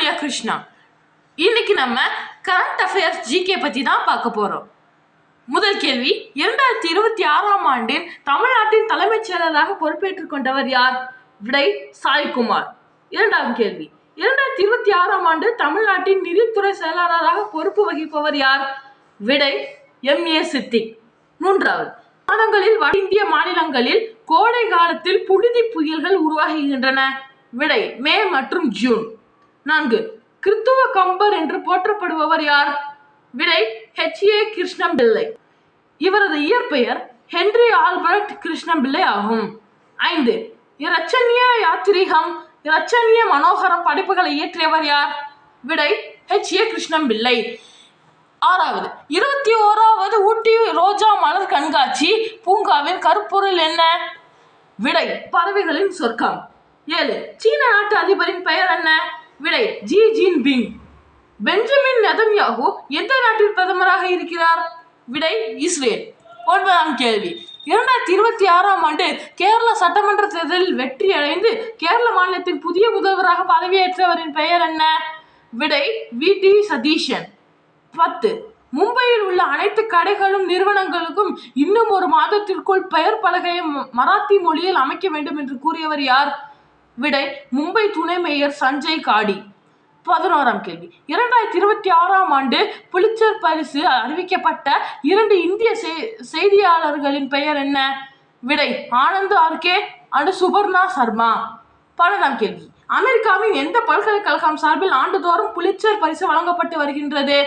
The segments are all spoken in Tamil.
ஆலியா கிருஷ்ணா. இன்னைக்கு நம்ம கரண்ட் அஃபேர்ஸ் ஜிகே பத்தி தான் பார்க்க போறோம். முதல் கேள்வி, 2026ஆம் ஆண்டில் தமிழ்நாட்டின் தலைமைச் செயலராக பொறுப்பேற்றுக் கொண்டவர் யார்? விடை சாய்குமார். இரண்டாம் கேள்வி, 2026ஆம் ஆண்டு தமிழ்நாட்டின் நிதித்துறை செயலாளராக பொறுப்பு வகிப்பவர் யார்? விடை MA சித்திக். மூன்றாவது, மாதங்களில் வட இந்திய மாநிலங்களில் கோடை காலத்தில் புழுதி புயல்கள் உருவாகுகின்றன. விடை மே மற்றும் ஜூன். 4, கிறித்துவ கம்பர் என்று போற்றப்படுபவர் யார்? விடை HA கிருஷ்ணம்பிள்ளை. இவரது இயற்பெயர் ஹென்றி ஆல்பர்ட் கிருஷ்ணம்பிள்ளை ஆகும். 5, இரட்சணிய யாத்திரிகம், இரட்சணிய மனோகரம் படைப்புகளை இயற்றியவர் யார்? விடை HA கிருஷ்ணம்பிள்ளை. 6வது, 21வது ஊட்டி ரோஜா மலர் கண்காட்சி பூங்காவின் கருப்பொருள் என்ன? விடை பறவைகளின் சொர்க்கம். 7, சீன நாட்டு அதிபரின் பெயர் என்ன? விடை ஜி ஜின்பிங். பெஞ்சமின் நெதன்யாகு எந்த நாட்டின் பிரதமராக இருக்கிறார்? விடை இஸ்ரேல். 9ஆம் கேள்வி, 2026ஆம் ஆண்டு கேரள சட்டமன்ற தேர்தலில் வெற்றி அடைந்து கேரள மாநிலத்தின் புதிய முதல்வராக பதவியேற்றவரின் பெயர் என்ன? விடை VT சதீஷன். 10, மும்பையில் உள்ள அனைத்து கடைகளும் நிறுவனங்களுக்கும் இன்னும் ஒரு மாதத்திற்குள் பெயர் பலகையை மராத்தி மொழியில் அமைக்க வேண்டும் என்று கூறியவர் யார்? விடை மும்பை துணை மேயர் சஞ்சய் காடி. 11ஆம் கேள்வி, 2026ஆம் ஆண்டு புலிட்சர் பரிசு அறிவிக்கப்பட்ட 2 இந்திய செய்தியாளர்களின் பெயர் என்ன? விடை ஆனந்த் ஆர்கே அண்ட் சுபர்ணா சர்மா. 12ஆம் கேள்வி, அமெரிக்காவின் எந்த பல்கலைக்கழகம் சார்பில் ஆண்டுதோறும் புலிட்சர் பரிசு வழங்கப்பட்டு வருகின்றது?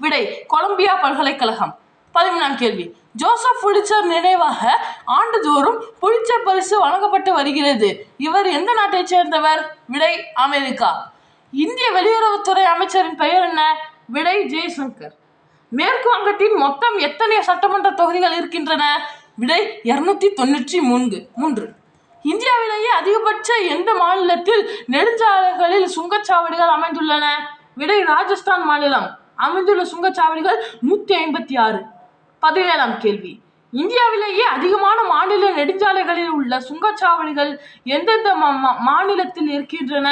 விடை கொலம்பியா பல்கலைக்கழகம். 13ஆம் கேள்வி, ஜோசப் புலிட்சர் நினைவாக ஆண்டுதோறும் புலிட்சர் பரிசு வழங்கப்பட்டு வருகிறது. இவர் எந்த நாட்டை சேர்ந்தவர்? விடை அமெரிக்கா. இந்திய வெளியுறவுத்துறை அமைச்சரின் பெயர் என்ன? விடை ஜெய்சங்கர். மேற்கு வங்கத்தின் மொத்தம் எத்தனை சட்டமன்ற தொகுதிகள் இருக்கின்றன? விடை 293. இந்தியாவிலேயே அதிகபட்ச எந்த மாநிலத்தில் நெடுஞ்சாலைகளில் சுங்கச்சாவடிகள் அமைந்துள்ளன? விடை ராஜஸ்தான் மாநிலம். அமைந்துள்ள சுங்கச்சாவடிகள் 156. 17ஆம் கேள்வி, இந்தியாவிலேயே அதிகமான மாநில நெடுஞ்சாலைகளில் உள்ள சுங்கச்சாவடிகள் எந்தெந்த மாநிலத்தில் இருக்கின்றன?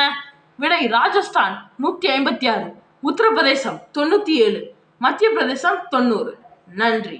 விடை ராஜஸ்தான் 156, உத்தரப்பிரதேசம் 97, மத்திய பிரதேசம் 90. நன்றி.